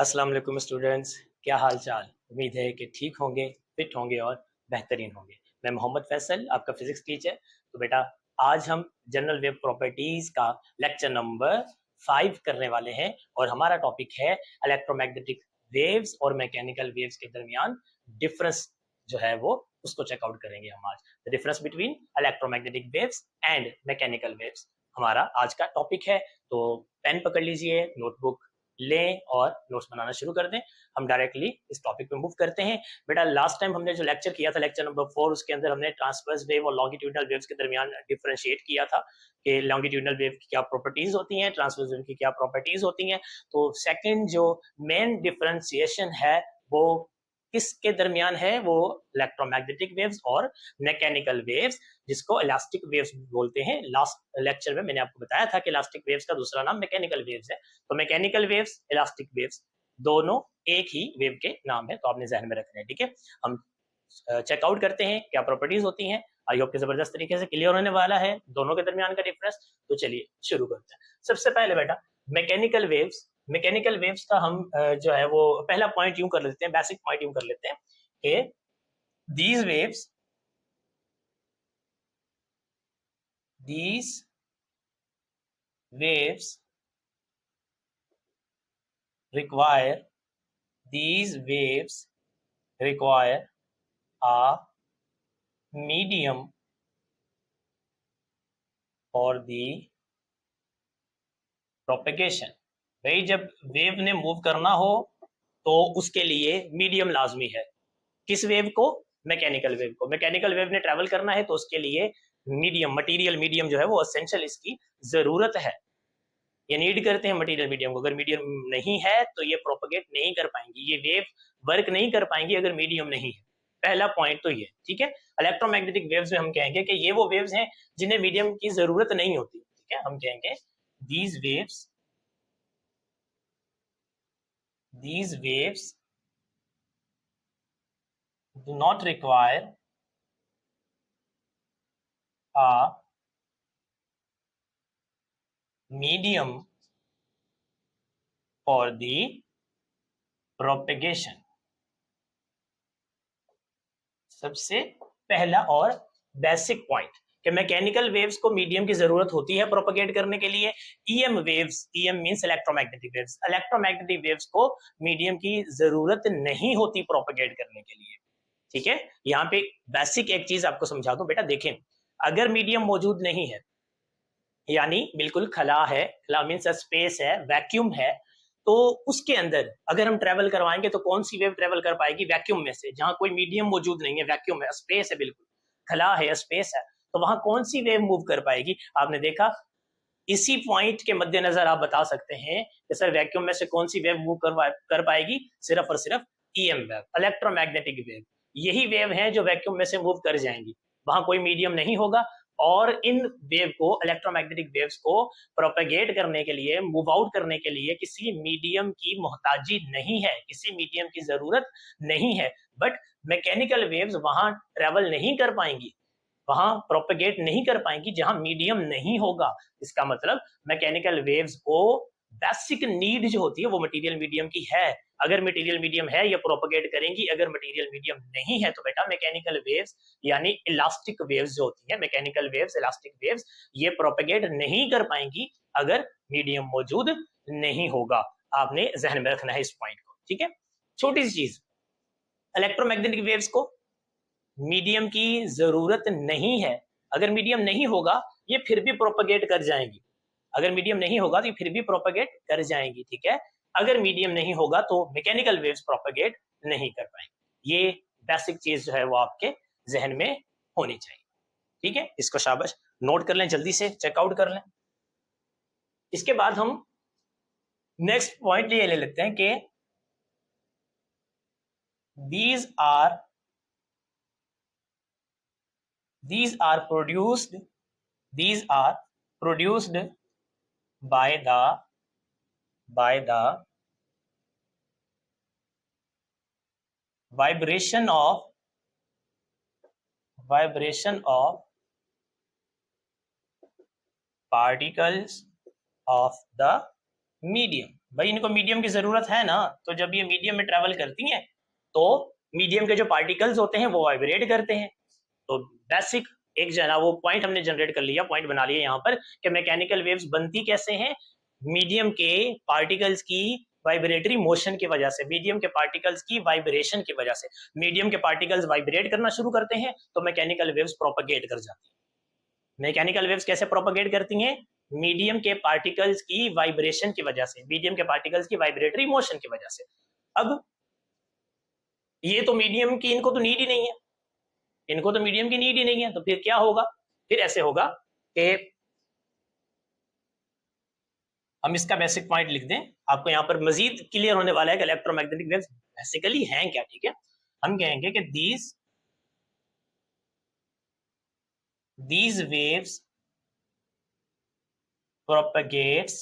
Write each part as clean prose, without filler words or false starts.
अस्सलाम वालेकुम स्टूडेंट्स, क्या हाल चाल। उम्मीद है कि ठीक होंगे, फिट होंगे और बेहतरीन होंगे। मैं मोहम्मद फैसल, आपका फिजिक्स टीचर। तो बेटा, आज हम जनरल वेव प्रॉपर्टीज का लेक्चर नंबर 5 करने वाले हैं और हमारा टॉपिक है इलेक्ट्रोमैग्नेटिक वेव्स और मैकेनिकल वेव्स के दरमियान डिफरेंस जो है वो उसको चेकआउट करेंगे हम आज। The difference between electromagnetic waves and mechanical waves हमारा आज का टॉपिक है। तो पेन पकड़ लीजिए, नोटबुक लें और नोट्स बनाना शुरू कर दें। हम डायरेक्टली इस टॉपिक पे मूव करते हैं। बेटा, लास्ट टाइम हमने जो लेक्चर किया था, लेक्चर नंबर 4, उसके अंदर हमने ट्रांसवर्स वेव और लॉन्गिट्यूडनल वेव्स के दरमियान डिफरेंशिएट किया था कि लॉन्गिट्यूडनल वेव की क्या प्रॉपर्टीज होती हैं, ट्रांसवर्स वेव की क्या प्रॉपर्टीज होती हैं। तो सेकंड जो मेन डिफरेंशिएशन है वो किसके दरमियान है, वो इलेक्ट्रोमैग्नेटिक वेव्स और मैकेनिकल वेव्स, जिसको इलास्टिक वेव्स बोलते हैं। लास्ट लेक्चर में मैंने आपको बताया था कि इलास्टिक वेव्स का दूसरा नाम मैकेनिकल वेव्स है। तो मैकेनिकल वेव्स, इलास्टिक वेव्स दोनों एक ही वेव के नाम है, तो आपने जहन में रखना है। ठीक है, हम चेकआउट करते हैं क्या प्रॉपर्टीज होती हैं। आई होप कि जबरदस्त तरीके से क्लियर होने वाला है दोनों के दरमियान का डिफरेंस। तो चलिए शुरू करते हैं। सबसे पहले बेटा, मैकेनिकल वेव्स का हम जो है वो पहला पॉइंट यूं कर लेते हैं, बेसिक पॉइंट यूं कर लेते हैं कि these waves require a medium for the propagation. भाई, जब वेव ने मूव करना हो तो उसके लिए मीडियम लाजमी है। किस वेव को? मैकेनिकल वेव को। मैकेनिकल वेव ने ट्रेवल करना है तो उसके लिए मीडियम, मटेरियल मीडियम जो है वो एसेंशियल, इसकी जरूरत है। ये नीड करते हैं मटेरियल मीडियम को। अगर मीडियम नहीं है तो ये प्रोपेगेट नहीं कर पाएंगी, ये वेव वर्क नहीं कर पाएंगी अगर मीडियम नहीं है। पहला पॉइंट तो ये, ठीक है। इलेक्ट्रोमैग्नेटिक वेव्स में हम कहेंगे कि ये वो वेव्स हैं जिन्हें मीडियम की जरूरत नहीं होती। ठीक है, हम कहेंगे these waves do not require a medium for the propagation। सबसे पहला और बेसिक पॉइंट कि मैकेनिकल वेव्स को मीडियम की जरूरत होती है प्रोपेगेट करने के लिए। EM waves, EM means electromagnetic waves, electromagnetic waves को मीडियम की जरूरत नहीं होती प्रोपेगेट करने के लिए। ठीक है, यहाँ पे बेसिक एक चीज आपको समझा दूं बेटा। देखें, अगर मीडियम मौजूद नहीं है, यानी बिल्कुल खला है, खला मींस स्पेस है, वैक्यूम है, तो उसके अंदर अगर हम ट्रेवल करवाएंगे तो कौन सी वेव ट्रेवल कर पाएगी? वैक्यूम में से, जहां कोई मीडियम मौजूद नहीं है, वैक्यूम है, स्पेस है, बिल्कुल खला है, स्पेस है, तो वहां कौन सी वेव मूव कर पाएगी? आपने देखा, इसी पॉइंट के मद्देनजर आप बता सकते हैं कि सर वैक्यूम में से कौन सी वेव मूव कर पाएगी? सिर्फ और सिर्फ ईएम वेव, इलेक्ट्रोमैग्नेटिक वेव। यही वेव है जो वैक्यूम में से मूव कर जाएंगी, वहां कोई मीडियम नहीं होगा। और इन वेव को, इलेक्ट्रोमैग्नेटिक वेव्स को प्रोपेगेट करने के लिए, मूव आउट करने के लिए किसी मीडियम की मोहताजी नहीं है, किसी मीडियम की जरूरत नहीं है। बट मैकेनिकल वेव्स वहां ट्रेवल नहीं कर पाएंगी, वहां प्रोपेगेट नहीं कर पाएंगी जहां मीडियम नहीं होगा। इसका मतलब मैकेनिकल वेव्स को बेसिक नीड जो होती है वो मटेरियल मीडियम की है। अगर मटेरियल मीडियम है ये प्रोपेगेट करेंगी, अगर मटेरियल मीडियम नहीं है तो बेटा मैकेनिकल वेव्स यानी इलास्टिक वेव्स जो होती है, मैकेनिकल वेव्स, इलास्टिक वेव्स, ये प्रोपेगेट नहीं कर पाएंगी अगर मीडियम मौजूद नहीं होगा। आपने जहन में रखना है इस पॉइंट को। ठीक है, छोटी सी चीज, इलेक्ट्रोमैग्नेटिक वेव्स को मीडियम की जरूरत नहीं है। अगर मीडियम नहीं होगा ये फिर भी प्रोपेगेट कर जाएंगी, अगर मीडियम नहीं होगा तो ये फिर भी प्रोपेगेट कर जाएंगी। ठीक है, अगर मीडियम नहीं होगा तो मैकेनिकल वेव्स प्रोपेगेट नहीं कर पाएंगे। ये बेसिक चीज जो है वो आपके जहन में होनी चाहिए। ठीक है, इसको शाबाश नोट कर लें, जल्दी से चेकआउट कर लें। इसके बाद हम नेक्स्ट पॉइंट ये ले लेते हैं कि these are produced by the vibration of particles of the medium। भाई इनको मीडियम की जरूरत है ना, तो जब ये मीडियम में ट्रेवल करती हैं तो मीडियम के जो पार्टिकल्स होते हैं वो वाइब्रेट करते हैं। तो बेसिक एक जना वो पॉइंट हमने जनरेट कर लिया, पॉइंट बना लिया यहाँ पर कि मैकेनिकल वेव्स बनती कैसे हैं, मीडियम के पार्टिकल्स की वाइब्रेटरी मोशन की वजह से, मीडियम के पार्टिकल्स की वाइब्रेशन की वजह से। मीडियम के पार्टिकल्स वाइब्रेट करना शुरू करते हैं तो मैकेनिकल वेव्स प्रोपगेट कर जाती हैं। मैकेनिकल वेव्स कैसे प्रोपगेट करती हैं? मीडियम के पार्टिकल्स की वाइब्रेशन की वजह से, मीडियम के पार्टिकल्स की वाइब्रेटरी मोशन की वजह से। अब ये तो मीडियम की इनको तो नीड ही नहीं है, इनको तो मीडियम की नीड ही नहीं है, तो फिर क्या होगा? फिर ऐसे होगा कि हम इसका बेसिक पॉइंट लिख दें, आपको यहां पर मजीद क्लियर होने वाला है कि इलेक्ट्रोमैग्नेटिक वेव्स बेसिकली हैं क्या। ठीक है, हम कहेंगे कि these waves propagates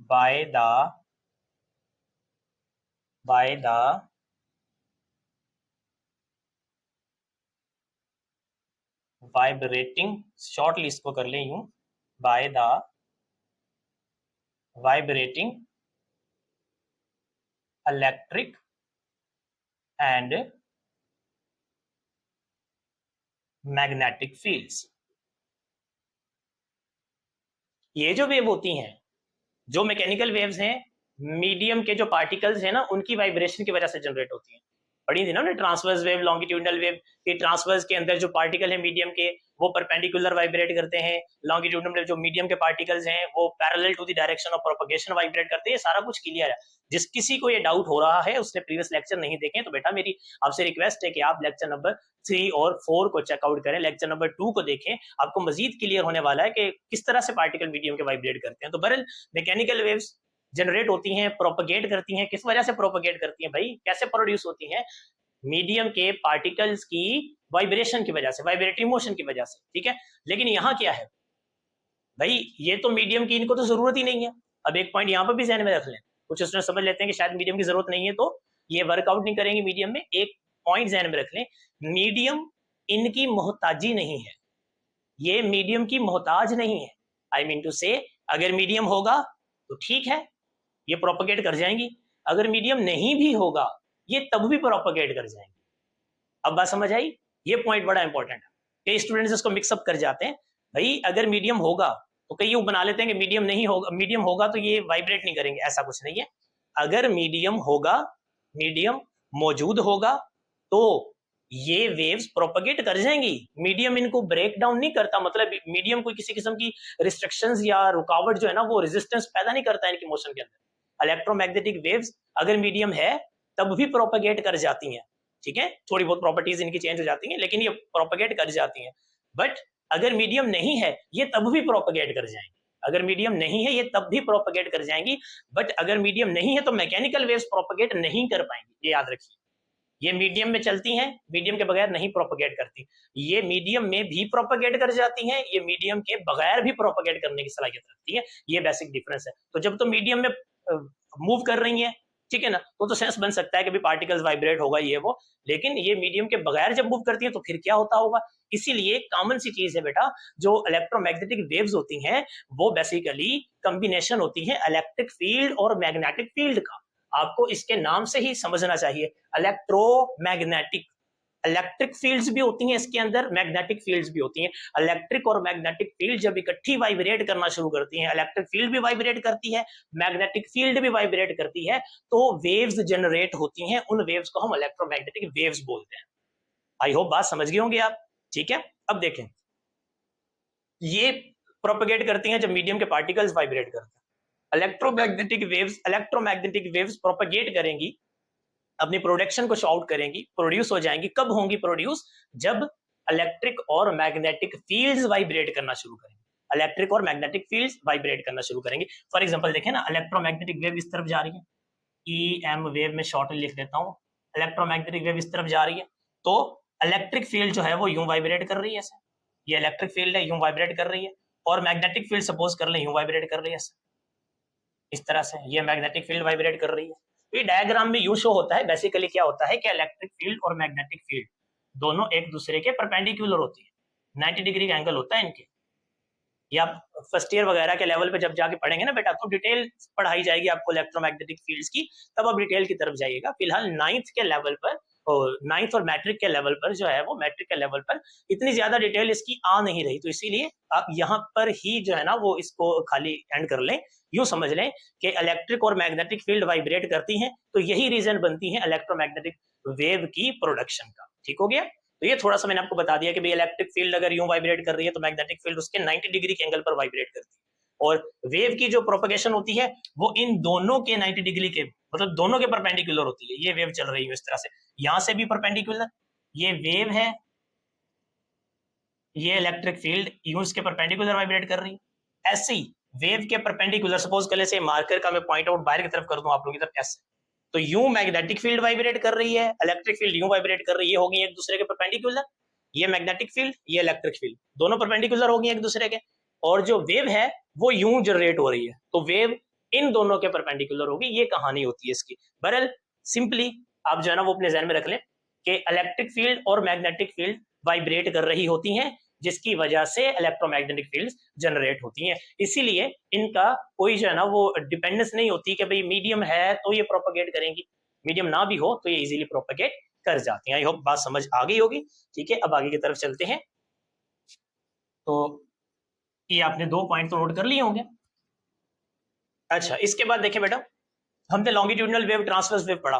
by the vibrating, shortly इसको कर लें यूं, by the vibrating electric and magnetic fields। ये जो वेव होती हैं, जो मैकेनिकल वेव्स हैं, मीडियम के जो पार्टिकल्स हैं ना उनकी वाइब्रेशन की वजह से जनरेट होती हैं। पढ़ी थी ना हमने ट्रांसवर्स वेव, लॉन्गिट्यूडनल वेव की। ट्रांसवर्स के अंदर जो पार्टिकल है मीडियम के वो परपेंडिकुलर वाइब्रेट करते हैं, लॉन्गिट्यूडनल जो मीडियम के पार्टिकल्स हैं वो parallel to the direction of propagation vibrate करते हैं। सारा कुछ क्लियर है। जिस किसी को ये डाउट हो रहा है उसने प्रीवियस लेक्चर नहीं देखे तो बेटा मेरी आपसे रिक्वेस्ट है कि आप लेक्चर नंबर 3 और 4 को चेकआउट करें, लेक्चर नंबर 2 को देखें, आपको मजीद क्लियर होने वाला है कि किस तरह से पार्टिकल मीडियम के वाइब्रेट करते हैं। तो बहरहाल मैकेनिकल वेव्स जनरेट होती हैं, प्रोपगेट करती हैं। किस वजह से प्रोपगेट करती हैं भाई, कैसे प्रोड्यूस होती हैं? मीडियम के पार्टिकल्स की वाइब्रेशन की वजह से, वाइब्रेटरी मोशन की वजह से। ठीक है, लेकिन यहाँ क्या है भाई, ये तो मीडियम की इनको तो जरूरत ही नहीं है। अब एक पॉइंट यहाँ पर भी ध्यान में रख लें, कुछ स्टूडेंट समझ लेते हैं कि शायद मीडियम की जरूरत नहीं है तो ये वर्कआउट नहीं करेंगे मीडियम में। एक पॉइंट ध्यान में रख लें, मीडियम इनकी मोहताजी नहीं है, ये मीडियम की मोहताज नहीं है। आई मीन टू से, अगर मीडियम होगा तो ठीक है, ये प्रोपगेट कर जाएंगी, अगर मीडियम नहीं भी होगा ये तब भी प्रोपगेट कर जाएंगे। अब बात समझ आई? ये पॉइंट बड़ा इंपॉर्टेंट है, कई स्टूडेंट्स इसको मिक्सअप कर जाते हैं। भाई अगर मीडियम होगा तो कई ये बना लेते हैं कि मीडियम नहीं होगा, मीडियम होगा तो ये वाइब्रेट नहीं करेंगे, ऐसा कुछ नहीं है। अगर मीडियम होगा, मीडियम मौजूद होगा तो ये वेव्स प्रोपगेट कर जाएंगी। मीडियम इनको ब्रेक डाउन नहीं करता, मतलब मीडियम कोई किसी किस्म की रिस्ट्रिक्शंस या रुकावट जो है ना वो रेजिस्टेंस पैदा नहीं करता है इनकी मोशन के अंदर। इलेक्ट्रोमैग्नेटिक वेव्स अगर मीडियम है तब भी प्रोपगेट कर जाती हैं। ठीक है, थोड़ी बहुत प्रॉपर्टीज इनकी चेंज हो जाती हैं लेकिन ये प्रोपगेट कर जाती हैं। बट अगर मीडियम नहीं है ये तब भी प्रोपगेट कर जाएंगी, अगर मीडियम नहीं है ये तब भी प्रोपगेट कर जाएंगी। बट अगर मीडियम नहीं है तो मैकेनिकल वेव्स प्रोपगेट नहीं कर पाएंगी, ये याद रखिए। ये मीडियम में चलती हैं, मीडियम के बगैर नहीं प्रोपगेट करती। ये मीडियम में भी प्रोपगेट कर जाती हैं, ये मीडियम के बगैर भी प्रोपगेट करने की सलाहियत रखती है। ये बेसिक डिफरेंस है। तो जब तो मीडियम में मूव कर रही है, ठीक है ना, तो सेंस बन सकता है कि भी पार्टिकल्स वाइब्रेट होगा ये वो, लेकिन ये मीडियम के बगैर जब मूव करती है तो फिर क्या होता होगा। इसीलिए कॉमन सी चीज है बेटा, जो इलेक्ट्रोमैग्नेटिक वेव्स होती हैं वो बेसिकली कॉम्बिनेशन होती है इलेक्ट्रिक फील्ड और मैग्नेटिक फील्ड का। आपको इसके नाम से ही समझना चाहिए, इलेक्ट्रोमैग्नेटिक। इलेक्ट्रिक फील्ड्स भी होती हैं इसके अंदर, मैग्नेटिक फील्ड्स भी होती हैं। इलेक्ट्रिक और मैग्नेटिक फील्ड जब इकट्ठी वाइब्रेट करना शुरू करती हैं, इलेक्ट्रिक फील्ड भी वाइब्रेट करती है, मैग्नेटिक फील्ड भी वाइब्रेट करती है, तो वेव्स जनरेट होती हैं। उन वेव्स को हम इलेक्ट्रोमैग्नेटिक वेव्स बोलते हैं। आई होप बात समझ गए होंगे आप। ठीक है, अब देखें, ये प्रोपगेट करती हैं जब मीडियम के पार्टिकल्स वाइब्रेट करते हैं। इलेक्ट्रोमैग्नेटिक वेव्स प्रोपगेट करेंगी, अपनी प्रोडक्शन को शॉर्ट करेंगी, प्रोड्यूस हो जाएंगी। कब होंगी प्रोड्यूस? जब इलेक्ट्रिक और मैग्नेटिक फील्ड्स वाइब्रेट करना शुरू करेंगे, इलेक्ट्रिक और मैग्नेटिक फील्ड्स वाइब्रेट करना शुरू करेंगे। फॉर एग्जांपल देखें ना, इलेक्ट्रोमैग्नेटिक वेव इस तरफ जा रही है, ई एम वेव में शॉर्टली लिख देता हूं, इलेक्ट्रोमैग्नेटिक वेव इस तरफ जा रही है, तो इलेक्ट्रिक फील्ड जो है वो यूं वाइब्रेट कर रही है ऐसे, ये इलेक्ट्रिक फील्ड है यूं वाइब्रेट कर रही है, और मैग्नेटिक फील्ड सपोज कर ले यूं वाइब्रेट कर रही है इस तरह से, ये मैग्नेटिक फील्ड वाइब्रेट कर रही है। ये डायग्राम में यू शो होता है। बेसिकली क्या होता है कि इलेक्ट्रिक फील्ड और मैग्नेटिक फील्ड दोनों एक दूसरे के परपेंडिकुलर होती है, 90 डिग्री का एंगल होता है इनके। या फर्स्ट ईयर वगैरह के लेवल पे जब जाके पढ़ेंगे ना बेटा, तो डिटेल पढ़ाई जाएगी आपको इलेक्ट्रोमैग्नेटिक फील्ड्स की, तब आप डिटेल की तरफ जाइएगा। फिलहाल नाइन्थ के लेवल पर, नाइन्थ और मैट्रिक के लेवल पर जो है, वो मैट्रिक के लेवल पर इतनी ज्यादा डिटेल इसकी आ नहीं रही, तो इसीलिए आप यहाँ पर ही जो है ना वो इसको खाली एंड कर लें। यूं समझ लें कि इलेक्ट्रिक और मैग्नेटिक फील्ड वाइब्रेट करती हैं, तो यही रीजन बनती है इलेक्ट्रोमैग्नेटिक वेव की प्रोडक्शन का। ठीक हो गया? तो ये थोड़ा सा मैंने आपको बता दिया कि भाई इलेक्ट्रिक फील्ड अगर यूं वाइब्रेट कर रही है तो मैग्नेटिक फील्ड उसके 90 डिग्री के एंगल पर वाइब्रेट करती है, और वेव की जो प्रोपगेशन होती है वो इन दोनों के 90 डिग्री के, मतलब दोनों के परपेंडिकुलर होती है। ये वेव चल रही है इस तरह से, यहां से भी परपेंडिकुलर, ये वेव है, ये इलेक्ट्रिक फील्ड यूं इसके परपेंडिकुलर वाइब्रेट कर रही है। ऐसे ही वेव के परपेंडिकुलर, सपोज कर ले से मार्कर का मैं पॉइंट आउट बाहर की तरफ कर दूं आप लोगों की तरफ, ऐसे, तो यूं मैग्नेटिक फील्ड वाइब्रेट कर रही है, इलेक्ट्रिक फील्ड यूं वाइब्रेट कर रही है, होगी एक दूसरे के परपेंडिकुलर। ये मैग्नेटिक फील्ड, ये इलेक्ट्रिक फील्ड, दोनों परपेंडिकुलर होगी एक दूसरे के, और जो वेव है वो यूं जनरेट हो रही है, तो वेव इन दोनों के परपेंडिकुलर होगी। ये कहानी होती है इसकी। बहरहाल सिंपली आप जो है ना वो अपने ध्यान में रख लें कि इलेक्ट्रिक फील्ड और मैग्नेटिक फील्ड वाइब्रेट कर रही होती हैं, जिसकी वजह से इलेक्ट्रोमैग्नेटिक फील्ड्स जनरेट होती हैं। इसीलिए इनका कोई जो है ना वो डिपेंडेंस नहीं होती कि भाई मीडियम है तो ये प्रोपगेट करेंगी, मीडियम ना भी हो तो ये इजीली प्रोपगेट कर जाती हैं। आई होप बात समझ आ गई होगी। ठीक है, अब आगे की तरफ चलते हैं। तो ये आपने 2 पॉइंट तो नोट कर लिए होंगे। अच्छा, इसके बाद देखिए बेटा, हमने लॉन्गिट्यूडनल वेव, ट्रांसवर्स वेव पढ़ा।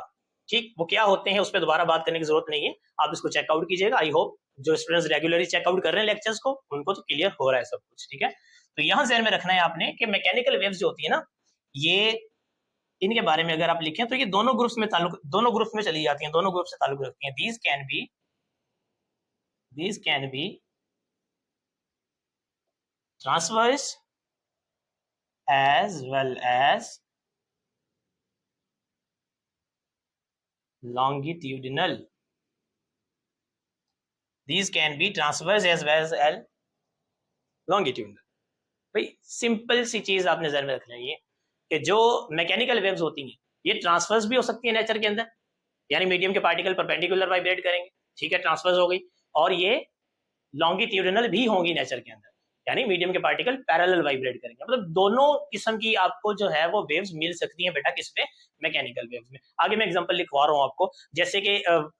ठीक, वो क्या होते हैं उस पर दोबारा बात करने की जरूरत नहीं है, आप इसको चेकआउट कीजिएगा। आई होप जो स्टूडेंट्स रेगुलरली चेकआउट कर रहे हैं लेक्चर्स को, उनको तो क्लियर हो रहा है सब कुछ। ठीक है, तो यहाँ ध्यान में रखना है आपने कि मैकेनिकल वेव्स जो होती है ना, ये इनके बारे में अगर आप लिखें तो ये दोनों ग्रुप्स में ताल्लुक, दोनों ग्रुप्स में चली जाती हैं, दोनों ग्रुप से ताल्लुक रखती हैं। These can be transverse as well as longitudinal. These can be transverse as well as longitudinal. भाई सिंपल सी चीज आपने ध्यान में रखना है, ये कि जो मैकेनिकल वेव्स होती हैं ये ट्रांसवर्स भी हो सकती है नेचर के अंदर, यानी मीडियम के पार्टिकल परपेंडिकुलर वाइब्रेट करेंगे, ठीक है, ट्रांसवर्स हो गई, और ये लॉन्गिट्यूडिनल भी होंगी नेचर के अंदर, यानी मीडियम के पार्टिकल पैरेलल वाइब्रेट करेंगे। मतलब दोनों किस्म की आपको जो है वो वेव्स मिल सकती हैं बेटा, किसमें? मैकेनिकल वेव्स में। आगे मैं एग्जांपल लिखवा रहा हूं आपको, जैसे कि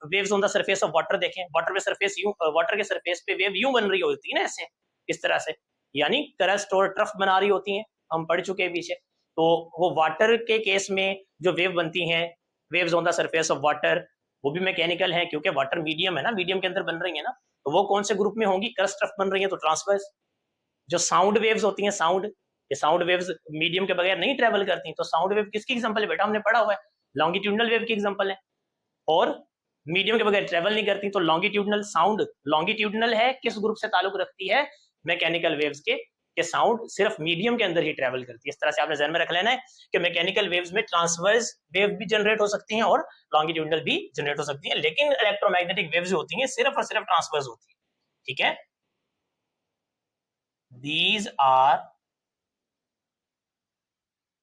waves on the surface of water देखें, वाटर पे सरफेस यूं, वाटर के सरफेस पे वेव यूं बन रही होती है ना, ऐसे इस तरह से, यानी क्रस्ट और ट्रफ बना रही होती हैं, हम पढ़ चुके हैं पीछे। तो वो वाटर के केस में जो वेव बनती हैं, waves on the surface of water, वो भी मैकेनिकल है, क्योंकि वाटर मीडियम है ना, मीडियम के अंदर बन रही है ना, तो वो कौन से ग्रुप में होंगी? क्रस्ट ट्रफ बन रही है तो ट्रांसवर्स। जो साउंड वेव्स होती हैं, साउंड, ये साउंड वेव्स मीडियम के बगैर नहीं ट्रेवल करती, तो साउंड वेव किसकी एग्जांपल है बेटा? हमने पढ़ा हुआ है, लॉन्गिट्यूडनल वेव की एग्जांपल है। और मीडियम के बगैर ट्रेवल नहीं करती, तो लॉन्गिट्यूडनल, साउंड लॉन्गिट्यूडनल है, किस ग्रुप से ताल्लुक रखती है? मैकेनिकल वेव्स के, कि साउंड सिर्फ मीडियम के अंदर ही ट्रेवल करती है। इस तरह से आपने ध्यान में रख लेना है कि मैकेनिकल वेव्स में ट्रांसवर्स वेव भी जनरेट हो सकती हैं और लॉन्गिट्यूडनल भी जनरेट हो सकती हैं, लेकिन इलेक्ट्रोमैग्नेटिक वेव्स होती हैं सिर्फ और सिर्फ ट्रांसवर्स होती है। ठीक है, these are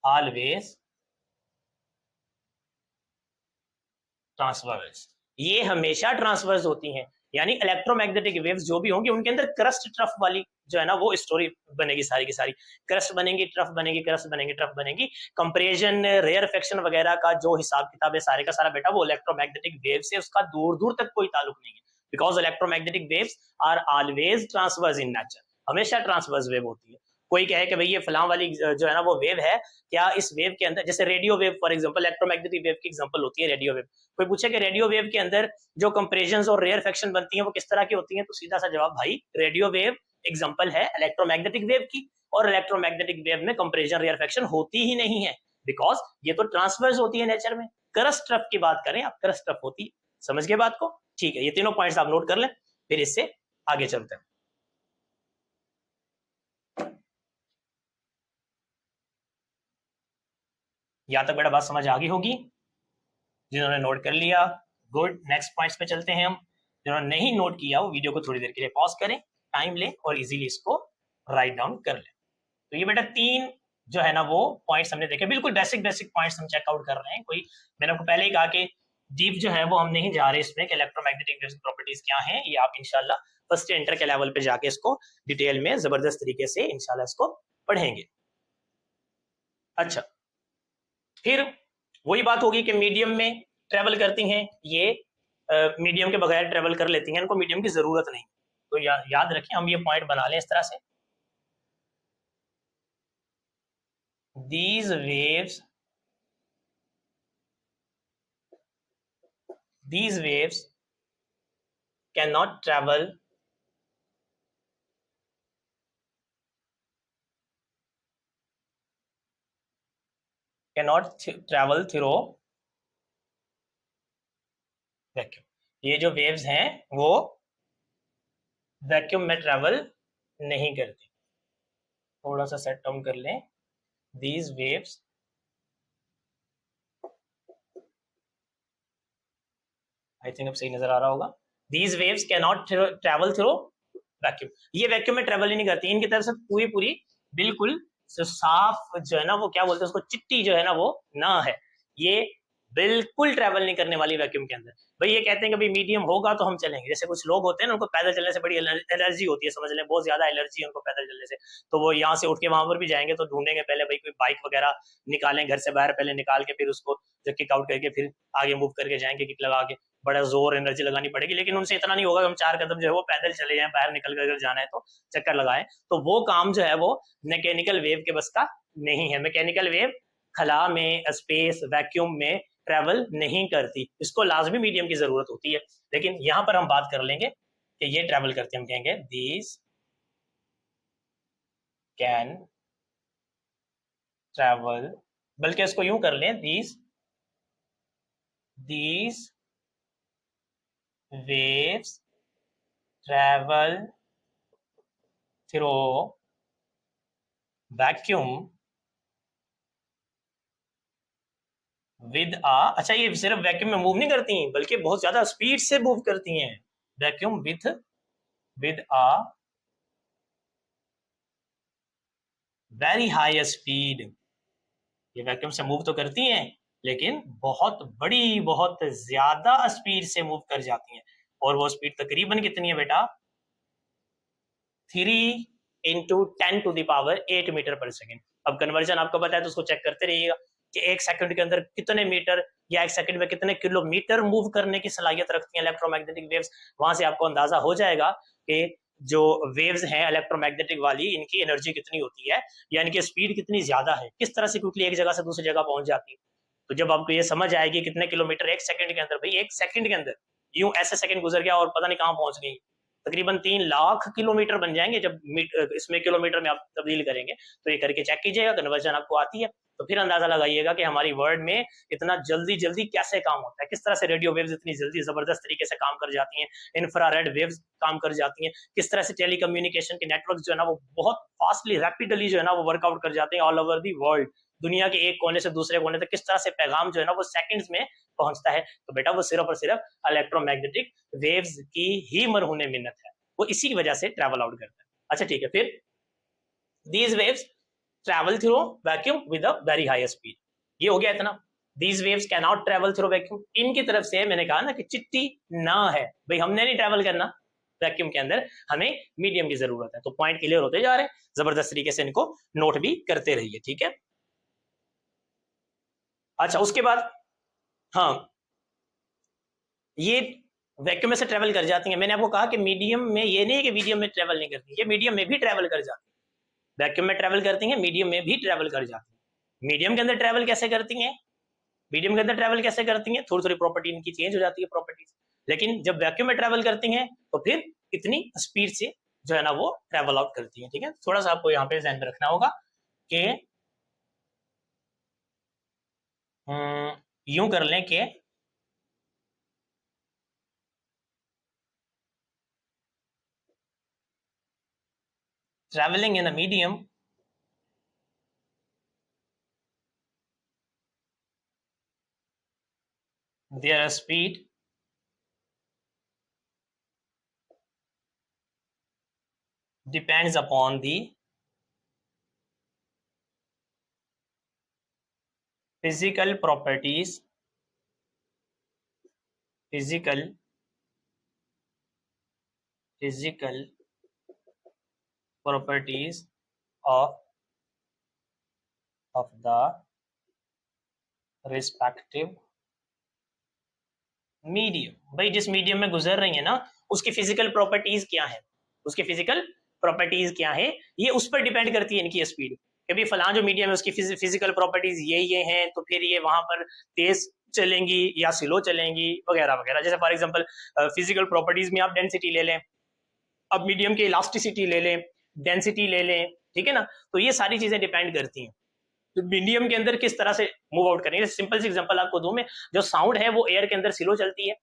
always ट्रांसवर्स, ये हमेशा ट्रांसवर्स होती हैं, यानी इलेक्ट्रोमैग्नेटिक वेव्स जो भी होंगी उनके अंदर क्रस्ट ट्रफ वाली जो है ना वो स्टोरी बनेगी, सारी की सारी क्रस्ट बनेगी, ट्रफ बनेगी, क्रस्ट बनेगी, ट्रफ बनेगी। कंप्रेशन, रेयरफेक्शन वगैरह का जो हिसाब किताब है सारे का सारा बेटा वो इलेक्ट्रोमैग्नेटिक वेव से उसका दूर दूर तक कोई ताल्लुक नहीं है, because electromagnetic waves are always transverse in nature, हमेशा ट्रांसवर्स वेव होती है। कोई कहे कि भाई ये फलां वाली जो है ना वो वेव है, क्या इस वेव के अंदर, जैसे radio wave for example, electromagnetic wave की एग्जांपल होती है रेडियो वेव। कोई पूछे कि रेडियो वेव के अंदर जो कंप्रेशंस और रेयरफेक्शन बनती हैं वो किस तरह की होती हैं, तो सीधा सा जवाब भाई रेडियो वेव एग्जांपल है इलेक्ट्रोमैग्नेटिक वेव की, और इलेक्ट्रोमैग्नेटिक वेव में कंप्रेशन रेयरफेक्शन होती ही नहीं है, बिकॉज ये तो ट्रांसवर्स होती है नेचर में। क्रस्ट ट्रफ की बात करें आप, क्रस्ट ट्रफ होती है, समझ गए बात को? ठीक है, ये तीनों पॉइंट्स आप नोट कर लें, फिर इससे आगे चलते हैं। यहां तक बेटा बात समझ आ गई होगी, जिन्होंने नोट कर लिया गुड। नेक्स्ट पॉइंट्स पे चलते हैं हम। जिन्होंने नहीं नोट किया वो वीडियो को थोड़ी देर के लिए पॉज करें, टाइम लें और इजीली इसको राइट डाउन कर लें। तो ये बेटा 3 जो है ना वो पॉइंट्स हमने देखे, बिल्कुल बेसिक बेसिक पॉइंट्स हम चेकआउट कर रहे हैं। कोई, मैंने आपको पहले ही कहा कि डीप जो है वो हम नहीं जा रहे इसमें कि इलेक्ट्रोमैग्नेटिक वेव्स की प्रॉपर्टीज क्या हैं, ये आप इंशाल्लाह फर्स्ट इंटर के लेवल पे जाके इसको डिटेल में जबरदस्त तरीके से इंशाल्लाह इसको पढ़ेंगे। अच्छा, फिर वही बात होगी कि मीडियम में ट्रेवल करती हैं ये, मीडियम के बगैर ट्रेवल कर लेती हैं, इनको मीडियम की जरूरत नहीं। तो याद रखें, हम ये पॉइंट बना लें इस तरह से, these waves cannot travel through vacuum. ये जो वेव्स हैं वो वैक्यूम में ट्रेवल नहीं करती। थोड़ा सा सेट डाउन कर लें, these waves आई थिंक अब सही नजर आ रहा होगा, these waves cannot travel through vacuum. ये वैक्यूम में ट्रेवल ही नहीं करती, इनकी तरफ से पूरी पूरी बिल्कुल साफ जो है ना वो क्या बोलते हैं उसको, चिट्टी जो है ना वो ना है, ये बिल्कुल ट्रेवल नहीं करने वाली वैक्यूम के अंदर। भाई ये कहते हैं कि भाई मीडियम होगा तो हम चलेंगे, जैसे कुछ लोग होते हैं ना उनको पैदल चलने से बड़ी एलर्जी होती है, समझ लें बहुत ज्यादा एलर्जी है उनको पैदल चलने से, तो वो यहाँ से उठ के वहां पर भी जाएंगे तो ढूंढेंगे पहले भाई कोई बाइक वगैरह निकालें घर से बाहर, पहले निकाल के फिर उसको किक आउट करके फिर आगे मूव करके जाएंगे किक लगा के, बड़ा जोर एनर्जी लगानी पड़ेगी। लेकिन उनसे इतना नहीं होगा, हम 4 कदम जो है वो पैदल चले जाएं, बाहर निकल कर अगर जाना है तो चक्कर लगाएं, तो वो काम जो है वो मैकेनिकल वेव के बस का नहीं है। मैकेनिकल वेव खला में, स्पेस, वैक्यूम में ट्रेवल नहीं करती, इसको लाजमी मीडियम की जरूरत होती है। लेकिन यहां पर हम बात कर लेंगे कि ये ट्रेवल करते हैं, हम कहेंगे दीज कैन ट्रेवल, बल्कि इसको यूं कर लें, these waves travel through vacuum with a, अच्छा ये सिर्फ वैक्यूम में मूव नहीं करती बल्कि बहुत ज्यादा स्पीड से मूव करती हैं, vacuum with a very high speed। ये वैक्यूम से मूव तो करती हैं लेकिन बहुत बड़ी, बहुत ज्यादा स्पीड से मूव कर जाती हैं, और वो स्पीड तकरीबन कितनी है बेटा, 3 इंटू 10⁸ मीटर पर सेकेंड। अब कन्वर्जन आपको पता है तो उसको चेक करते रहिएगा कि एक सेकंड के अंदर कितने मीटर या एक सेकंड में कितने किलोमीटर मूव करने की सलाहियत रखती हैं इलेक्ट्रोमैग्नेटिक वेव्स। वहां से आपको अंदाजा हो जाएगा कि जो वेव्स हैं इलेक्ट्रोमैग्नेटिक वाली, इनकी एनर्जी कितनी होती है या इनकी स्पीड कितनी ज्यादा है, किस तरह से क्विकली एक जगह से दूसरी जगह पहुंच जाती है। तो जब आपको ये समझ आएगी कितने किलोमीटर एक सेकंड के अंदर, भाई एक सेकंड के अंदर यूं ऐसे सेकंड गुजर गया और पता नहीं कहां पहुंच गई, तकरीबन 3 लाख किलोमीटर बन जाएंगे जब इसमें किलोमीटर में आप तब्दील करेंगे। तो ये करके चेक कीजिएगा, कन्वर्जन आपको आती है तो फिर अंदाजा लगाइएगा कि हमारी वर्ल्ड में इतना जल्दी जल्दी कैसे काम होता है, किस तरह से रेडियो वेव्स इतनी जल्दी जबरदस्त तरीके से काम कर जाती हैं, इंफ्रारेड वेव्स काम कर जाती हैं, किस तरह से टेलीकम्युनिकेशन के नेटवर्क जो है ना वो बहुत फास्टली रैपिडली जो है ना वो वर्कआउट कर जाते हैं ऑल ओवर दी वर्ल्ड। दुनिया के एक कोने से दूसरे कोने तक किस तरह से पैगाम जो है ना वो सेकंड्स में पहुंचता है। तो बेटा वो सिर्फ और सिर्फ इलेक्ट्रोमैग्नेटिक वेव्स की ही मरहूने मिन्नत है, वो इसी की वजह से ट्रैवल आउट करता है। अच्छा ठीक है, फिर these waves travel through vacuum with a very high speed, ये हो गया इतना। these waves cannot travel through vacuum, इनकी तरफ से मैंने कहा ना कि चिट्टी ना है, भाई हमने नहीं ट्रैवल करना वैक्यूम के अंदर, हमें मीडियम की जरूरत है। तो पॉइंट क्लियर होते जा रहे हैं, जबरदस्त तरीके से इनको नोट भी करते रहिए, ठीक है। अच्छा उसके बाद, हाँ ये वैक्यूम में से ट्रेवल कर जाती हैं, मैंने आपको कहा कि मीडियम में ये नहीं है कि मीडियम में ट्रेवल नहीं करती, ये मीडियम में भी ट्रेवल कर जाती है, वैक्यूम में ट्रेवल करती हैं, मीडियम में भी ट्रेवल कर जाती हैं। मीडियम के अंदर ट्रेवल कैसे करती हैं, मीडियम के अंदर ट्रेवल कैसे करती हैं, थोड़ी थोड़ी प्रॉपर्टी इनकी चेंज हो जाती है प्रॉपर्टीज, लेकिन जब वैक्यूम में ट्रेवल करती हैं तो फिर इतनी स्पीड से जो है ना वो ट्रेवल आउट करती हैं, ठीक है। थोड़ा सा आपको यहाँ पे ध्यान में रखना होगा कि यूं कर लें कि traveling in a medium their speed depends upon the physical properties physical properties of the respective medium. भाई जिस मीडियम में गुजर रही है ना उसकी फिजिकल प्रॉपर्टीज क्या है, उसकी फिजिकल प्रॉपर्टीज क्या है, ये उस पर डिपेंड करती है इनकी स्पीड। कभी फलां जो मीडियम है उसकी फिजिकल प्रॉपर्टीज ये हैं तो फिर ये वहां पर तेज चलेंगी या स्लो चलेंगी वगैरह वगैरह। जैसे फॉर एग्जांपल फिजिकल प्रॉपर्टीज में आप डेंसिटी ले लें, अब मीडियम की इलास्टिसिटी ले लें, डेंसिटी ले लें, ठीक है ना। तो ये सारी चीजें डिपेंड करती हैं तो मीडियम के अंदर किस तरह से मूव आउट करेंगे। सिंपल सी एग्जांपल आपको दूं मैं, जो साउंड है वो एयर के अंदर स्लो चलती है,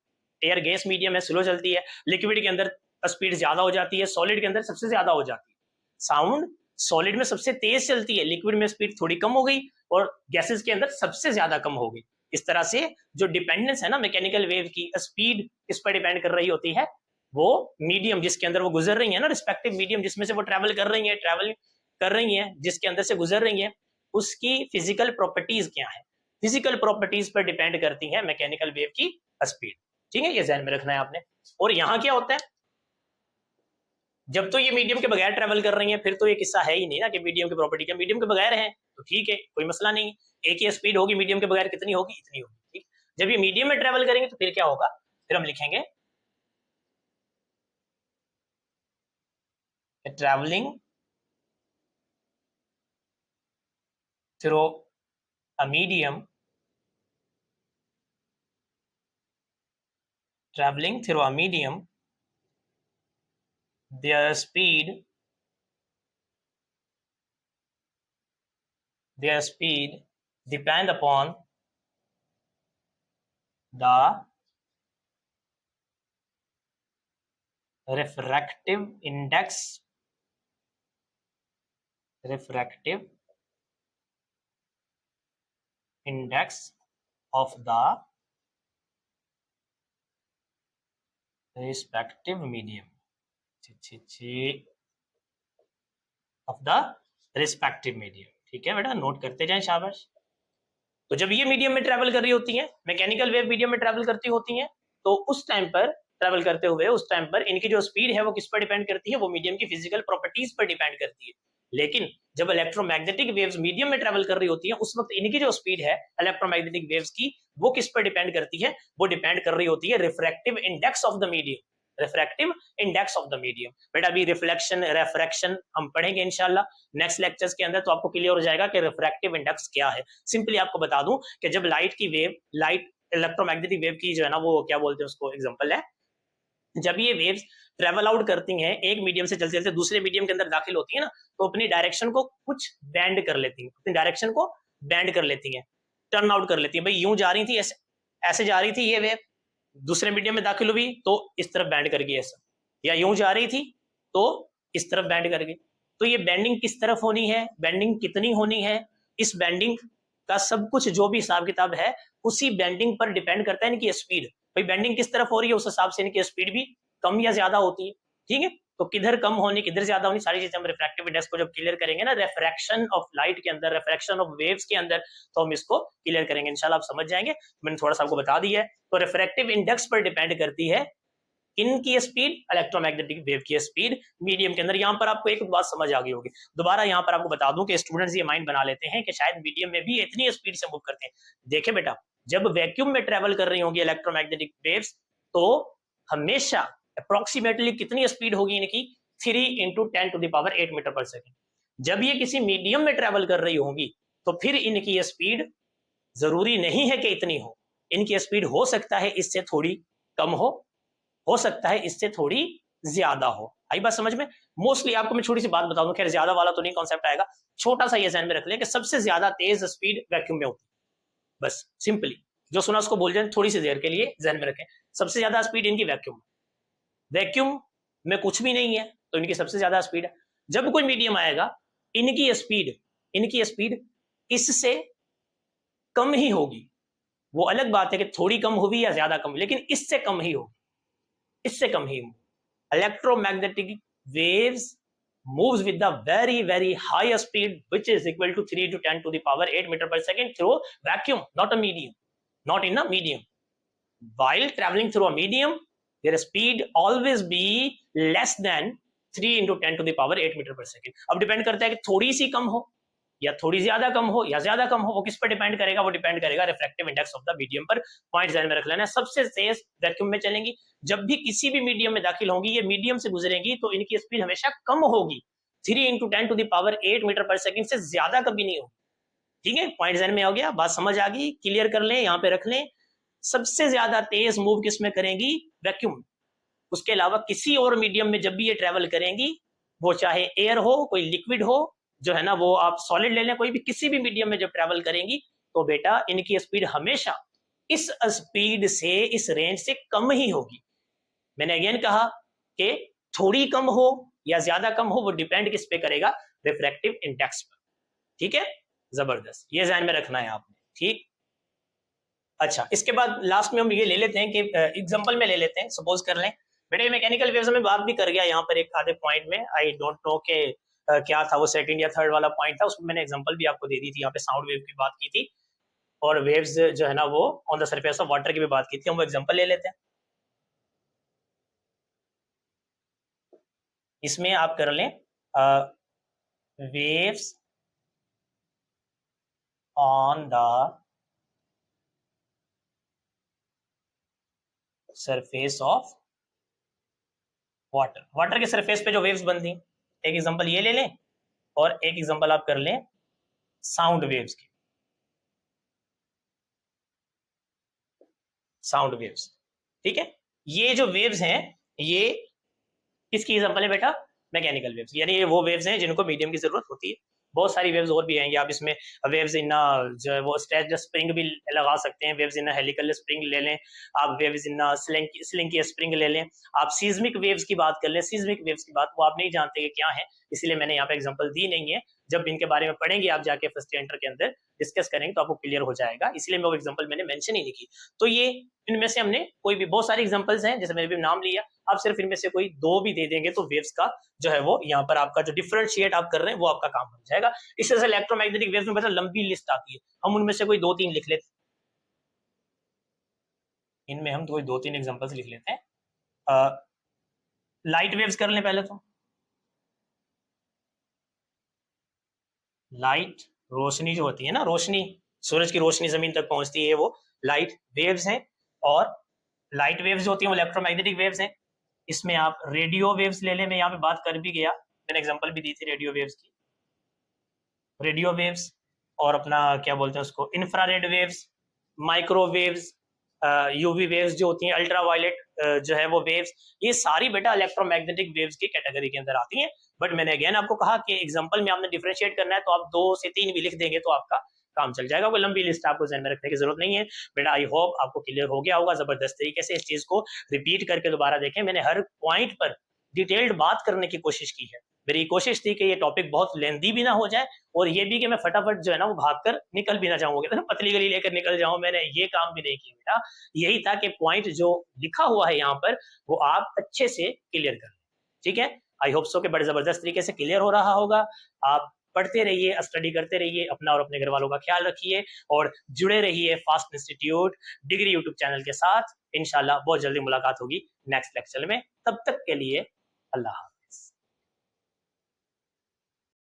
एयर गैस मीडियम है स्लो चलती है, लिक्विड के अंदर स्पीड ज्यादा हो जाती है, सॉलिड के अंदर सबसे ज्यादा हो जाती है। साउंड सॉलिड में सबसे तेज चलती है, लिक्विड में स्पीड थोड़ी कम हो गई और गैसेस के अंदर सबसे ज्यादा कम हो गई। इस तरह से जो डिपेंडेंस है ना मैकेनिकल वेव की, स्पीड किस पर डिपेंड कर रही होती है, वो मीडियम जिसके अंदर वो गुजर रही है ना, रिस्पेक्टिव मीडियम जिसमें से वो ट्रेवल कर रही है, जिसके अंदर से गुजर रही है, उसकी फिजिकल प्रॉपर्टीज क्या है, फिजिकल प्रॉपर्टीज पर डिपेंड करती है मैकेनिकल वेव की स्पीड। ठीक है, ये ध्यान में रखना है आपने। और यहाँ क्या होता है, जब तो ये मीडियम के बगैर ट्रेवल कर रही है फिर तो ये किस्सा है ही नहीं ना कि मीडियम की प्रॉपर्टी क्या, मीडियम के बगैर है तो ठीक है कोई मसला नहीं, एक ही स्पीड होगी, मीडियम के बगैर कितनी होगी, इतनी होगी। ठीक, जब ये मीडियम में ट्रेवल करेंगे तो फिर क्या होगा, फिर हम लिखेंगे travelling through a medium, traveling through a medium, their speed depend upon the refractive index of the respective medium of the respective medium। ठीक है बेटा, नोट करते जाएं, शाबाश। तो जब ये मीडियम में ट्रेवल कर रही होती हैं, मैकेनिकल वेव मीडियम में ट्रेवल करती होती हैं, तो उस टाइम पर ट्रेवल करते हुए उस टाइम पर इनकी जो स्पीड है वो किस पर डिपेंड करती है, वो मीडियम की फिजिकल प्रॉपर्टीज पर डिपेंड करती है। लेकिन जब इलेक्ट्रोमैग्नेटिक वेव्स मीडियम में ट्रेवल कर रही होती हैं उस वक्त इनकी जो स्पीड है इलेक्ट्रोमैग्नेटिक वेव्स की, वो किस पर डिपेंड करती है, वो डिपेंड कर रही होती है refractive index of the medium, refractive index of the medium. बेटा अभी रिफ्लेक्शन रेफ्रैक्शन हम पढ़ेंगे इंशाल्लाह नेक्स्ट लेक्चर्स के अंदर, तो आपको क्लियर हो जाएगा कि रिफ्रैक्टिव इंडेक्स क्या है। सिंपली आपको बता दूं कि जब लाइट की वेव, लाइट इलेक्ट्रोमैग्नेटिक वेव की जो है ना वो क्या बोलते हैं उसको, एग्जांपल है, जब ये वेव्स ट्रेवल आउट करती हैं एक मीडियम से चलते चलते दूसरे मीडियम के अंदर दाखिल होती है ना, तो अपनी डायरेक्शन को कुछ बैंड कर लेती हैं, अपनी डायरेक्शन को बैंड कर लेती हैं, टर्न आउट कर लेती हैं। भाई यूं जा रही थी, ऐसे जा रही थी ये वेव, दूसरे मीडियम में दाखिल हुई तो इस तरफ बैंड कर गई ऐसा, या यूं जा रही थी तो इस तरफ बैंड कर गई। तो ये बैंडिंग किस तरफ होनी है, बैंडिंग कितनी होनी है, इस बैंडिंग का सब कुछ जो भी हिसाब किताब है उसी बैंडिंग पर डिपेंड करता है इनकी स्पीड। भाई बैंडिंग किस तरफ हो रही है उस हिसाब से इनकी स्पीड भी कम या ज्यादा होती है। ठीक है, तो किधर कम होनी किधर ज्यादा होनी सारी चीजें हम रिफ्रैक्टिव इंडेक्स को जब क्लियर करेंगे ना, रिफ्रैक्शन ऑफ लाइट के अंदर, रिफ्रैक्शन ऑफ वेव्स के अंदर, तो हम इसको क्लियर करेंगे इंशाल्लाह, आप समझ जाएंगे। मैंने थोड़ा सा आपको बता दिया है। तो रिफ्रैक्टिव इंडेक्स पर डिपेंड करती है इनकी स्पीड, इलेक्ट्रोमैग्नेटिक वेव की स्पीड मीडियम के अंदर। यहाँ पर आपको एक बात समझ आ गई होगी, दोबारा यहाँ पर आपको बता दूं कि स्टूडेंट्स ये माइंड बना लेते हैं कि शायद मीडियम में भी इतनी स्पीड से मूव करते हैं। देखे बेटा, जब वैक्यूम में ट्रेवल कर रही होंगी इलेक्ट्रोमैग्नेटिक वेव्स तो हमेशा अप्रोक्सीमेटली कितनी स्पीड होगी इनकी, 3 × 10⁸ मीटर पर सेकेंड। जब ये किसी मीडियम में ट्रेवल कर रही होंगी तो फिर इनकी स्पीड जरूरी नहीं है कि इतनी हो, इनकी स्पीड हो सकता है इससे थोड़ी कम हो सकता है इससे थोड़ी ज्यादा हो। आई बात समझ में। मोस्टली आपको मैं छोटी सी बात बता दूं, खैर ज्यादा वाला तो नहीं कॉन्सेप्ट आएगा, छोटा सा ये ध्यान में रख लें कि सबसे ज्यादा तेज स्पीड वैक्यूम में होती है। बस सिंपली जो सुना उसको बोल जाए, थोड़ी सी देर के लिए ध्यान में रखें, सबसे ज्यादा स्पीड इनकी वैक्यूम, वैक्यूम में कुछ भी नहीं है तो इनकी सबसे ज्यादा स्पीड है। जब कोई मीडियम आएगा इनकी स्पीड इससे कम ही होगी। वो अलग बात है कि थोड़ी कम होगी या ज्यादा कम, लेकिन इससे कम ही होगी, इससे कम ही। Electromagnetic waves moves with the very high speed which is equal to 3 to 10⁸ meter per second through vacuum, not a medium, not in a medium. While traveling through a medium, their speed always be less than 3 × 10⁸ metre per second. अब depend करता है कि थोड़ी सी कम हो या थोड़ी ज्यादा कम हो या ज्यादा कम हो, वो किस पर डिपेंड करेगा? वो डिपेंड करेगा refractive index of the medium पर। पॉइंट ध्यान में रख लेना है। सबसे तेज वैक्यूम में चलेंगी, जब भी किसी भी मीडियम में दाखिल होंगी, ये मीडियम से गुजरेंगी तो इनकी स्पीड हमेशा कम होगी, 3 × 10⁸ मीटर पर सेकेंड से ज्यादा कभी नहीं होगी। ठीक है, पॉइंट ध्यान में आ गया, बात समझ आ गई, क्लियर कर लें, यहाँ पे रख लें। सबसे ज्यादा तेज मूव किस में करेंगी? वैक्यूम। उसके अलावा किसी और मीडियम में जब भी ये ट्रेवल करेंगी, वो चाहे एयर हो, कोई लिक्विड हो, जो है ना वो आप सॉलिड ले लें, कोई भी किसी भी मीडियम में जब ट्रेवल करेंगी तो बेटा इनकी स्पीड हमेशा इस स्पीड से, इस रेंज से कम ही होगी। मैंने अगेन कहा कि थोड़ी कम हो या ज्यादा कम हो, वो डिपेंड किस पे करेगा? रिफ्रैक्टिव इंडेक्स पर। ठीक है, जबरदस्त, ये ध्यान में रखना है आपने। ठीक, अच्छा, इसके बाद लास्ट में हम ये ले लेते हैं कि एग्जांपल में ले लेते हैं। सपोज कर लें बेटे मैकेनिकल वेव्स में बात भी कर गया यहाँ पर एक आधे पॉइंट में, आई डोंट नो के क्या था वो, सेकंड या थर्ड वाला पॉइंट था, उसमें मैंने एग्जांपल भी आपको दे दी थी। यहाँ पे साउंड वेव की बात की थी और वेव्स जो है ना वो on the surface of water की भी बात की थी। हम वो एग्जांपल ले लेते हैं। इसमें आप कर लें waves on the surface of water. Water के सरफेस पे जो वेव्स बनती हैं, एक एग्जांपल ये ले लें और एक एग्जांपल आप कर लें साउंड वेव्स की। साउंड वेव्स, ठीक है, ये जो वेव्स हैं ये किसकी एग्जांपल है बेटा? मैकेनिकल वेव्स, यानी ये वो वेव्स हैं जिनको मीडियम की जरूरत होती है। बहुत सारी वेव्स और भी आएंगी, आप इसमें वेव्स इन जो है वो स्ट्रेच्ड स्प्रिंग भी लगा सकते हैं, वेव्स इन हेलिकल स्प्रिंग ले लें, आप वेव्स इन स्लिंकी स्प्रिंग ले लें, आप सीज्मिक वेव्स की बात कर लें। सीज्मिक वेव्स की बात वो आप नहीं जानते कि क्या है, इसीलिए मैंने यहाँ पे एग्जांपल दी नहीं है। जब इनके बारे में पढ़ेंगे आप जाके फर्स्ट ईयर के अंदर डिस्कस करेंगे तो आपको क्लियर हो जाएगा, इसलिए मैं वो एग्जांपल मैंने मेंशन ही नहीं की। तो ये इनमें से हमने कोई भी, बहुत सारे एग्जांपल्स हैं जैसे मैंने भी नाम लिया, आप सिर्फ इनमें से कोई दो भी दे देंगे तो वेव्स का जो है वो यहाँ पर आपका जो डिफरेंशिएट आप कर रहे हैं वो आपका काम बन जाएगा। इस तरह से इलेक्ट्रोमैग्नेटिक वेव्स में बता लंबी लिस्ट आती है, हम उनमें से कोई 2-3 लिख लेते हैं। इनमें हम कोई 2-3 एग्जांपल्स लिख लेते हैं। लाइट वेव्स कर लें पहले तो। लाइट रोशनी जो होती है ना, रोशनी, सूरज की रोशनी जमीन तक पहुंचती है, वो लाइट वेव्स हैं। और लाइट वेव्स जो होती हैं वो इलेक्ट्रोमैग्नेटिक वेव्स हैं। इसमें आप रेडियो वेव्स ले लें, मैं यहाँ पे बात कर भी गया, मैंने एग्जांपल भी दी थी रेडियो वेव्स की। रेडियो वेव्स और अपना क्या बोलते हैं उसको, infrared waves, microwaves, UV waves जो होती हैं, अल्ट्रावायलेट जो है वो वेव्स, ये सारी बेटा इलेक्ट्रोमैग्नेटिक वेव्स की कैटेगरी के अंदर आती हैं। बट मैंने अगेन आपको कहा कि एग्जांपल में आपने डिफरेंशिएट करना है तो आप 2 से 3 भी लिख देंगे तो आपका काम चल जाएगा, कोई लंबी लिस्ट आपको ध्यान में रखने की जरूरत नहीं है बेटा। आई होप आपको क्लियर हो गया होगा जबरदस्त तरीके से। इस चीज को रिपीट करके दोबारा देखें, मैंने हर पॉइंट पर डिटेल्ड बात करने की कोशिश की है। मेरी कोशिश थी कि ये टॉपिक बहुत लेंदी भी ना हो जाए और ये भी कि मैं फटाफट जो है ना वो भागकर निकल भी ना जाऊंगा, तो पतली गली लेकर निकल जाऊं, मैंने ये काम भी नहीं किया बेटा। यही था कि पॉइंट जो लिखा हुआ है यहाँ पर वो आप अच्छे से क्लियर कर लें। ठीक है, आई होप सो कि बड़े जबरदस्त तरीके से क्लियर हो रहा होगा। आप पढ़ते रहिए, स्टडी करते रहिए, अपना और अपने घर वालों का ख्याल रखिए और जुड़े रहिए fast institute degree YouTube channel के साथ। इंशाल्लाह बहुत जल्दी मुलाकात होगी नेक्स्ट लेक्चर में, तब तक के लिए अल्लाह।